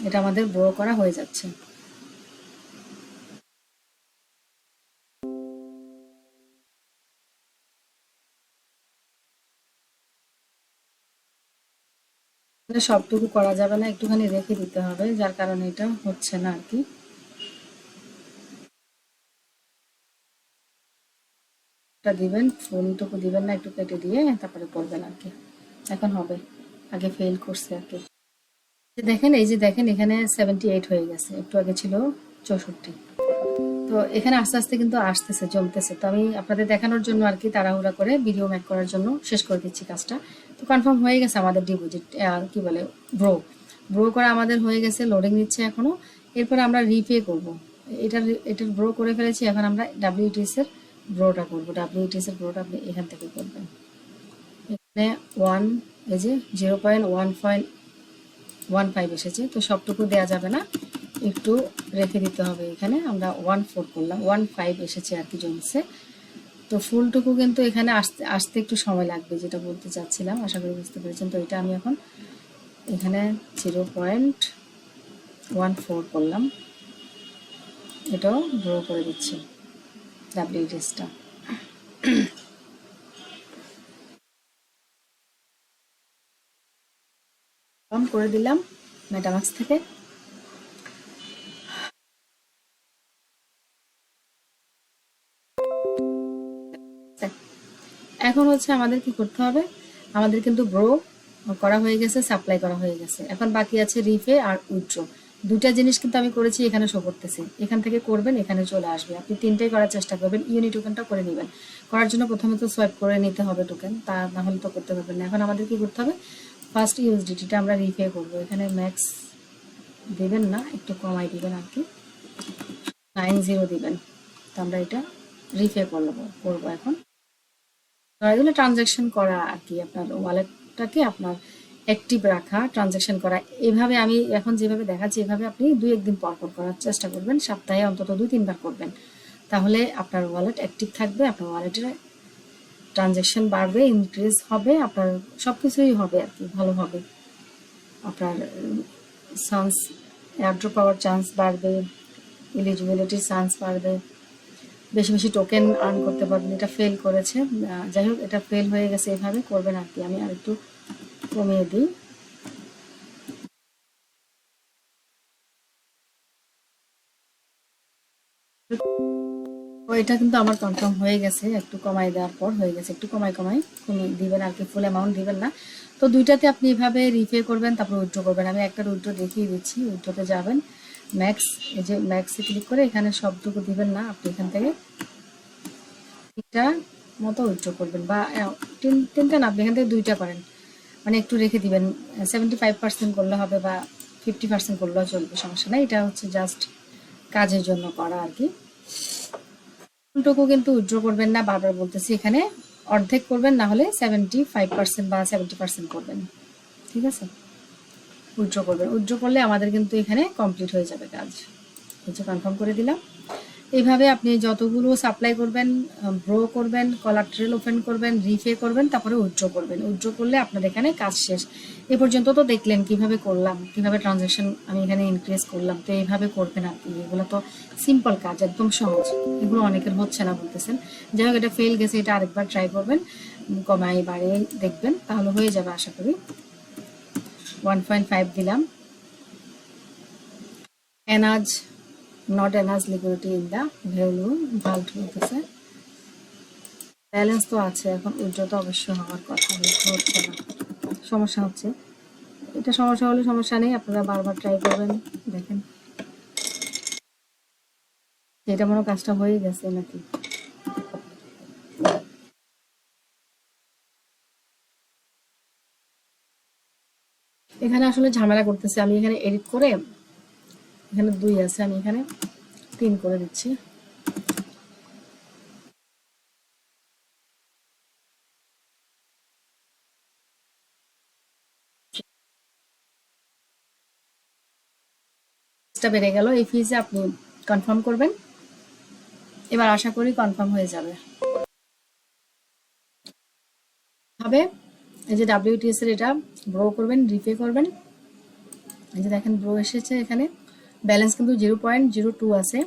এটা আমাদের ব্রো করা হয়ে যাচ্ছে। সবটুকু করা যাবে না, একটুখানি রেখে দিতে হবে, যার কারণে এটা হচ্ছে না আর কি। দিবেন, ফুলটুকু দিবেন না, একটু কেটে দিয়ে তারপরে করবেন আর কি। এখন হবে, আগে ফেল করছে আর কি। দেখেন এই যে দেখেন এখানে 78 হয়ে গেছে, একটু আগে ছিল 64। তো এখানে আস্তে আস্তে কিন্তু আসতেছে, জমতেছে। তো আমি আপনাদের দেখানোর জন্য আর কি তাড়াহুড়া করে ভিডিও মেক করার জন্য শেষ করে দিচ্ছি কাজটা। তো কনফার্ম হয়ে গেছে আমাদের ডিপোজিট, আর কি বলে ব্রো ব্রো করা আমাদের হয়ে গেছে, লোডিং নিচ্ছে এখনো। এরপরে আমরা রিপে করব, এটার ব্রো করে ফেলেছি। এখন আমরা ডাব্লিউটিএস এর ব্রোটা করবো, ডাব্লিউটিএস এর ব্রোটা আপনি এখান থেকে করবেন। এখানে ওয়ান, এই যে 0.15 এসেছে, তো সবটুকু দেওয়া যাবে না, একটু রেখে দিতে হবে। এখানে আমরা 1.4 করলাম, 1.5 এসেছে আর কি জমছে। তো ফুলটুকু কিন্তু এখানে আসতে আসতে একটু সময় লাগবে, যেটা বলতে চাচ্ছিলাম, আশা করি বুঝতে পেরেছেন। তো এটা আমি এখন এখানে 0.14 করলাম, এটাও ড্র করে দিচ্ছি ডাব্লিউটিএসটা। কম করে দিলাম মেটামাক্স থেকে। এখন হচ্ছে আমাদের কি করতে হবে, আমাদের কিন্তু ব্রো করা হয়ে গেছে, সাপ্লাই করা হয়ে গেছে। এখন বাকি আছে রিপে আর উইথড্র। দুটা জিনিস কিন্তু আমি করেছি, এখানে শো করতেছে। এখান থেকে করবেন, এখানে চলে আসবে। আপনি তিনটাই করার চেষ্টা করবেন, ইউনি টোকেনটা করে নেবেন। করার জন্য প্রথমে তো সোয়াইপ করে নিতে হবে টোকেন, তা না হলে তো করতে পারবেন না। এখন আমাদের কি করতে হবে, ফার্স্ট ইউএসডিটিটা আমরা রিপে করবো। এখানে ম্যাক্স দেবেন না, একটু কমাই দিবেন আর কি, 90 দিবেন। তো আমরা এটা রিপে করবো এখন। এগুলো ট্রানজ্যাকশন করা আর কি, আপনার ওয়ালেটটাকে আপনার অ্যাক্টিভ রাখা, ট্রানজ্যাকশন করা। এভাবে আমি এখন যেভাবে দেখাচ্ছি, এভাবে আপনি 2-1 দিন পর পর করার চেষ্টা করবেন, সপ্তাহে অন্তত 2-3 বার করবেন। তাহলে আপনার ওয়ালেট অ্যাক্টিভ থাকবে, আপনার ওয়ালেটের ট্রানজ্যাকশন বাড়বে, ইনক্রিজ হবে, আপনার সব কিছুই হবে আর কি, ভালো হবে। আপনার চান্স, এয়ারড্রপ পাওয়ার চান্স বাড়বে, এলিজিবিলিটির চান্স বাড়বে, বেশি বেশি টোকেন আর্ন করতে পারবেন। এটা ফেল করেছে, যাই হোক এটা ফেল হয়ে গেছে, এভাবে করবেন আর কি। আমি আর একটু কমিয়ে দিই। তো এটা কিন্তু আমার কনফার্ম হয়ে গেছে, একটু কমাই দেওয়ার পর হয়ে গেছে। একটু কমাই দিবেন আর কি, ফুল অ্যামাউন্ট দিবেন না। তো দুইটাতে আপনি এভাবে রিপে করবেন, তারপর উইথড্র করবেন। আমি একটা উইথড্র দেখিয়ে দিচ্ছি, উইথড্রতে যাবেন, ম্যাক্স, এই যে ম্যাক্সে ক্লিক করে এখানে সবটুকু দিবেন না, আপনি এখান থেকে তিনটা মতো উইথড্র করবেন, বা তিনটা না, আপনি এখান থেকে দুইটা করেন, মানে একটু রেখে দিবেন। 75% করলে হবে বা 50% করলেও চলবে, সমস্যা নেই। এটা হচ্ছে জাস্ট কাজের জন্য করা আর কি। ফুলটুকু কিন্তু উইথড্র করবেন না, বারবার বলতেছি, এখানে অর্ধেক করবেন, না হলে 75% বা 70% করবেন, ঠিক আছে? উইথড্র করবেন, উইথড্র করলে আমাদের কিন্তু এখানে কমপ্লিট হয়ে যাবে কাজ। হচ্ছে কনফার্ম করে দিলাম। এইভাবে আপনি যতগুলো সাপ্লাই করবেন, গ্রো করবেন, কলাট্রাল ওপেন করবেন, রিফে করবেন, তারপরে উইথড্র করবেন। উইথড্র করলে আপনার এখানে কাজ শেষ। এ পর্যন্ত তো দেখলেন কিভাবে করলাম, কিভাবে ট্রানজ্যাকশন আমি এখানে ইনক্রিজ করলাম। তো এইভাবে করবেন আর কি। এগুলো তো সিম্পল কাজ, একদম সহজ। এগুলো অনেকের হচ্ছে না বলতেছেন। যাই হোক, এটা ফেল গেছে, এটা আরেকবার ট্রাই করবেন, কমাই বাড়িয়ে দেখবেন, তাহলে হয়ে যাবে আশা করি। 1.5 দিলাম। Enaj not enough liquidity in the value vault বলতেছে। ব্যালেন্স তো আছে, এখন উইথড্র তো অবশ্যই হওয়ার কথা, উইথড্র হচ্ছে না, সমস্যা হচ্ছে। এটা সমস্যা হলে সমস্যা নেই, আপনারা বারবার ট্রাই করবেন, দেখেন। এটা মনে কাজটা হয়ে গেছে নাকি। এখানে আসলে ঝামেলা করতেছে, আমি এখানে এডিট করে, এখানে 2 আছে, আমি এখানে 3 করে দিচ্ছি। ফিজটা বেড়ে গেল, এই ফিজে আপনি কনফার্ম করবেন। এবার আশা করি কনফার্ম হয়ে যাবে। হবে এই যে WTS এর এটা গ্রো করবেন, রিপে করবেন। এই যে দেখেন গ্রো এসেছে, এখানে ব্যালেন্স কিন্তু 0.02 আছে।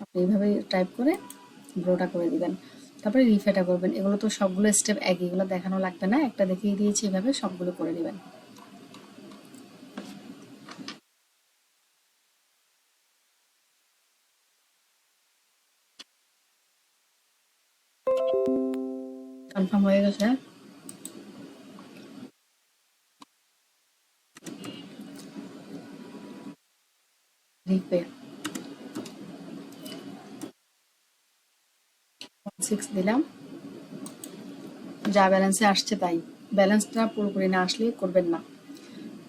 আপনি এইভাবে টাইপ করে গ্রোটা করে দিবেন, তারপরে রিফেটা করবেন। এগুলো তো সবগুলো স্টেপ একই, এগুলো দেখানো লাগবে না, একটা দেখিয়ে দিয়েছি, এইভাবে সবগুলো করে দিবেন। কনফার্ম হয়ে গেছে। রিপে 6 দিলাম, যা ব্যালেন্সে আসছে তাই। ব্যালেন্সটা পুরোপুরি না আসলে করবেন না,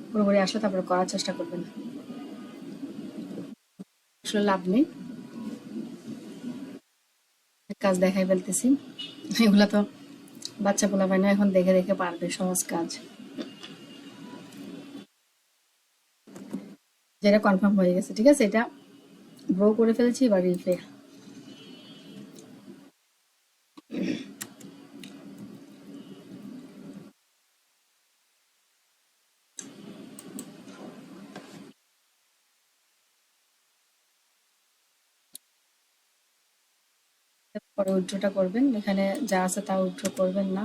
পুরোপুরি আসলে তারপরে করার চেষ্টা করবেন, আসলে লাভ নেই। কাজ দেখাই ফেলতেছি, এগুলা তো বাচ্চা পোলা পায় না, এখন দেখে দেখে পারবে, সহজ কাজ। যেটা কনফার্ম হয়ে গেছে, ঠিক আছে, এটা গ্রো করে ফেলেছি, এবার রিপে। পরে উইথড্রটা করবেন, এখানে যা আছে তা উইথড্র করবেন না।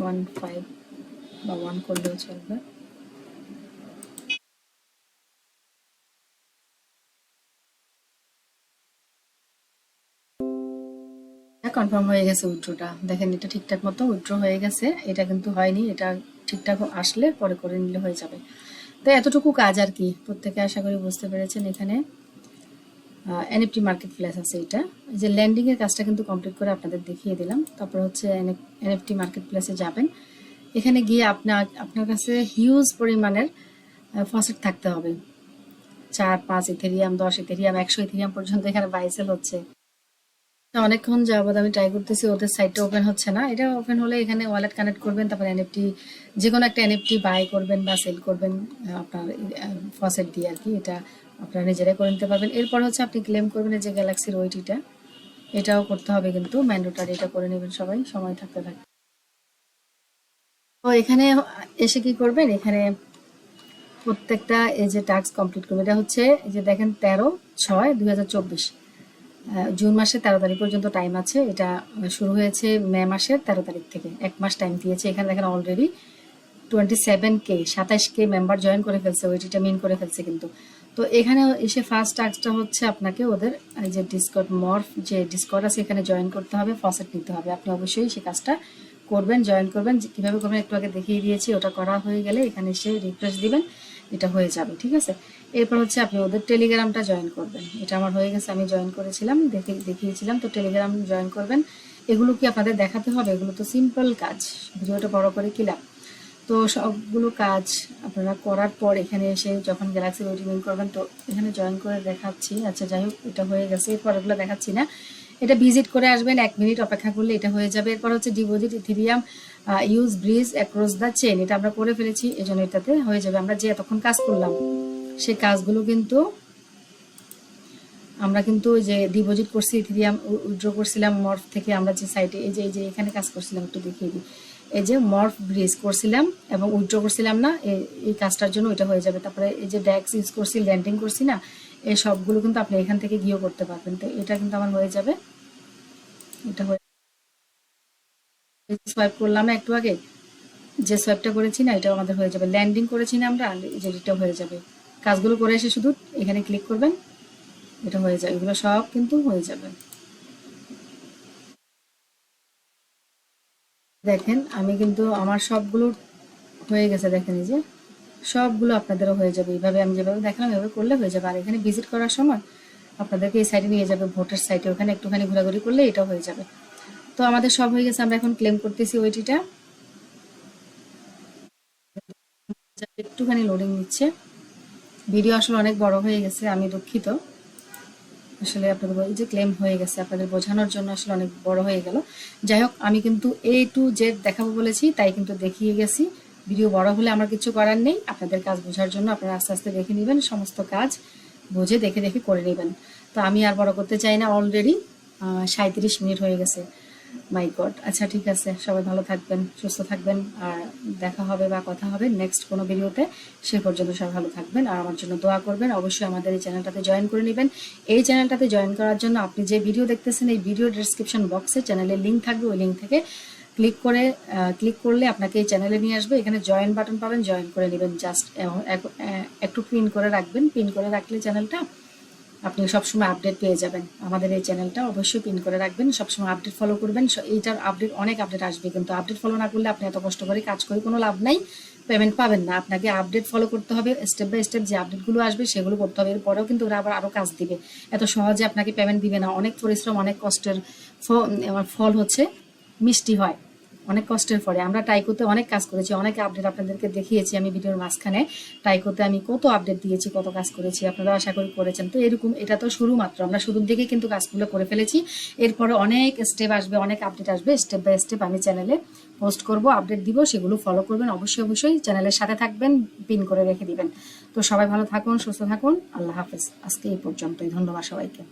1.5 বা 1 করলেও চলবে। কনফার্ম হয়ে গেছে উইথড্রটা, দেখেন এটা ঠিকঠাক মতো উইথড্র হয়ে গেছে। এটা কিন্তু হয়নি, এটা ঠিকঠাক আসলে পরে করে নিলে হয়ে যাবে। তো এতটুকু কাজ আর কি, প্রত্যেকে আশা করি বুঝতে পেরেছেন। এখানে এনএফটি মার্কেট প্লেস আছে, এটা এই যে ল্যান্ডিং এর কাজটা কিন্তু কমপ্লিট করে আপনাদের দেখিয়ে দিলাম। তারপর হচ্ছে এনএফটি মার্কেট প্লেসে যাবেন, এখানে গিয়ে আপনার কাছে হিউজ পরিমাণের ফসেট থাকতে হবে। 4-5 ইথেরিয়াম, 10 ইথেরিয়াম, 100 ইথেরিয়াম পর্যন্ত এখানে বাই সেল হচ্ছে। অনেকক্ষণ যাবত আমি ট্রাই করতেছি, ওদের সাইটটা ওপেন হচ্ছে না। এটা ওপেন হলে এখানে ওয়ালেট কানেক্ট করবেন, তারপর এনএফটি যে কোনো একটা এনএফটি বাই করবেন বা সেল করবেন আপনার ফসেট দিয়ে আর কি। এটা আপনারা নিজেরাই করে নিতে পারবেন। এরপর হচ্ছে আপনি ক্লেম করবেন এই যে গ্যালাক্সির ওইটিটা, এটাও করতে হবে কিন্তু ম্যান্ডেটরি, এটা করে নেবেন সবাই সময় থাকতে থাকতে। তো এখানে এসে কি করবেন, এখানে প্রত্যেকটা এই যে টাস্ক কমপ্লিট করবে। এটা হচ্ছে এই যে দেখেন 13/6/2024, জুন মাসের 13 তারিখ পর্যন্ত টাইম আছে। এটা শুরু হয়েছে মে মাসের 13 তারিখ থেকে, 1 মাস টাইম দিয়েছে। এখানে দেখেন অলরেডি 27K মেম্বার জয়েন করে ফেলছে, ওইটিটা মিন করে ফেলছে কিন্তু। তো এখানে এসে ফার্স্ট টাস্কটা হচ্ছে আপনাকে ওদের এই যে ডিসকর্ড মর্ফ যে ডিসকর্ড আছে এখানে জয়েন করতে হবে, ফসেট নিতে হবে। আপনি অবশ্যই সেই কাজটা করবেন, জয়েন করবেন। কিভাবে করবেন একটু আগে দেখিয়ে দিয়েছি, ওটা করা হয়ে গেলে এখানে এসে রিফ্রেশ দিবেন। এটা হয়ে যাবে, ঠিক আছে। এরপর হচ্ছে আপনি ওদের টেলিগ্রামটা জয়েন করবেন। এটা আমার হয়ে গেছে, আমি জয়েন করেছিলাম, দেখিয়েছিলাম। তো টেলিগ্রাম জয়েন করবেন। এগুলো কি আপনাদের দেখাতে হবে? এগুলো তো সিম্পল কাজ, ভিডিওটা বড় করে কি লাভ। তো সবগুলো কাজ আপনারা করার পর এখানে এসে যখন গ্যালাক্সি ওয়েটিং করবেন, তো এখানে জয়েন করে দেখাচ্ছি। আচ্ছা যাই হোক, এটা হয়ে গেছে। এরপর এগুলো দেখাচ্ছি না, এটা ভিজিট করে আসবেন, 1 মিনিট অপেক্ষা করলে এটা হয়ে যাবে। এরপর হচ্ছে deposit Ethereum use bridge across the chain, এটা আমরা করে ফেলেছি, এই জন্য এটাতে হয়ে যাবে। আমরা যে এতক্ষণ কাজ করলাম সেই কাজগুলো কিন্তু আমরা কিন্তু যে ডিপোজিট করছি, ইথেরিয়াম উইথড্র করছিলাম মর্ফ থেকে, আমরা যে সাইটে এই যে এখানে কাজ করছিলাম, একটু দেখিয়ে দিই। এই যে মর্ফ ব্রিজ করছিলাম এবং উইথড্র করছিলাম না, এই কাজটার জন্য এটা হয়ে যাবে। তারপরে এই যে ড্যাক্স ইউজ করছি, ল্যান্ডিং করছি না, এই সবগুলো কিন্তু আপনি এখান থেকে গিয়েও করতে পারবেন। তো এটা কিন্তু আমার হয়ে যাবে। এটা হয়ে সোয়াইপ করলাম না একটু আগে, যে সোয়াইপটা করেছি না, এটাও আমাদের হয়ে যাবে। ল্যান্ডিং করেছি না আমরা, এই যে এটা হয়ে যাবে। কাজগুলো করে এসে শুধু এখানে ক্লিক করবেন, এটা হয়ে যাবে। এগুলো সব কিন্তু হয়ে যাবে। দেখেন আমি কিন্তু আমার সবগুলো হয়ে গেছে, দেখেন এই যে সবগুলো আপনাদেরও হয়ে যাবে। এইভাবে আমি যেভাবে দেখালাম এভাবে করলে হয়ে যাবে। আর এখানে ভিজিট করার সময় আপনাদেরকে এই সাইডে নিয়ে যাবে, ভোটার সাইটে, ওখানে একটুখানি ঘোরাঘুরি করলে এটাও হয়ে যাবে। তো আমাদের সব হয়ে গেছে, আমরা এখন ক্লেম করতেছি ওইটিটা। একটুখানি লোডিং নিচ্ছে, ভিডিও আসলে অনেক বড় হয়ে গেছে, আমি দুঃখিত। আসলে আপনাদের এই যে ক্লেম হয়ে গেছে, আপনাদের বোঝানোর জন্য আসলে অনেক বড় হয়ে গেল। যাই হোক, আমি কিন্তু A to Z দেখাবো বলেছি, তাই কিন্তু দেখিয়ে গেছি। ভিডিও বড় হলে আমার কিছু করার নেই, আপনাদের কাজ বোঝার জন্য আপনারা আস্তে আস্তে দেখে নেবেন, সমস্ত কাজ বুঝে দেখে দেখে করে নেবেন। তো আমি আর বড় করতে চাই না, অলরেডি 37 মিনিট হয়ে গেছে। মাই গড। আচ্ছা ঠিক আছে, সবাই ভালো থাকবেন, সুস্থ থাকবেন, আর দেখা হবে বা কথা হবে নেক্সট কোনো ভিডিওতে। সে পর্যন্ত সবাই ভালো থাকবেন আর আমার জন্য দোয়া করবেন। অবশ্যই আমাদের এই চ্যানেলটাতে জয়েন করে নেবেন। এই চ্যানেলটাতে জয়েন করার জন্য আপনি যে ভিডিও দেখতেছেন, এই ভিডিও ডেসক্রিপশন বক্সে চ্যানেলের লিঙ্ক থাকবে, ওই লিঙ্ক থেকে ক্লিক করলে আপনাকে এই চ্যানেলে নিয়ে আসবে। এখানে জয়েন বাটন পাবেন, জয়েন করে নেবেন। জাস্ট একটু পিন করে রাখবেন, পিন করে রাখলে চ্যানেলটা আপনি সবসময় আপডেট পেয়ে যাবেন। আমাদের এই চ্যানেলটা অবশ্যই পিন করে রাখবেন, সবসময় আপডেট ফলো করবেন। এইটার আপডেট, অনেক আপডেট আসবে, কিন্তু আপডেট ফলো না করলে আপনি এত কষ্ট করে কাজ করে কোনো লাভ নাই, পেমেন্ট পাবেন না। আপনাকে আপডেট ফলো করতে হবে, স্টেপ বাই স্টেপ যে আপডেটগুলো আসবে সেগুলো করতে হবে। এরপরেও কিন্তু ওরা আবার আরও কাজ দিবে, এত সহজে আপনাকে পেমেন্ট দিবে না। অনেক পরিশ্রম, অনেক কষ্টের ফল হচ্ছে মিষ্টি হয়, অনেক কষ্টের পরে। আমরা টাইকোতে অনেক কাজ করেছি, অনেক আপডেট আপনাদেরকে দেখিয়েছি আমি ভিডিওর মাঝখানে। টাইকোতে আমি কত আপডেট দিয়েছি, কত কাজ করেছি, আপনারা আশা করি করেছেন। তো এরকম, এটা তো শুরু মাত্র, আমরা শুরুর দিকে কিন্তু কাজগুলো করে ফেলেছি। এরপরে অনেক স্টেপ আসবে, অনেক আপডেট আসবে, স্টেপ বাই স্টেপ আমি চ্যানেলে পোস্ট করব, আপডেট দিব, সেগুলো ফলো করবেন। অবশ্যই অবশ্যই চ্যানেলের সাথে থাকবেন, পিন করে রেখে দিবেন। তো সবাই ভালো থাকুন, সুস্থ থাকুন, আল্লাহ হাফেজ। আজকে এই পর্যন্তই, ধন্যবাদ সবাইকে।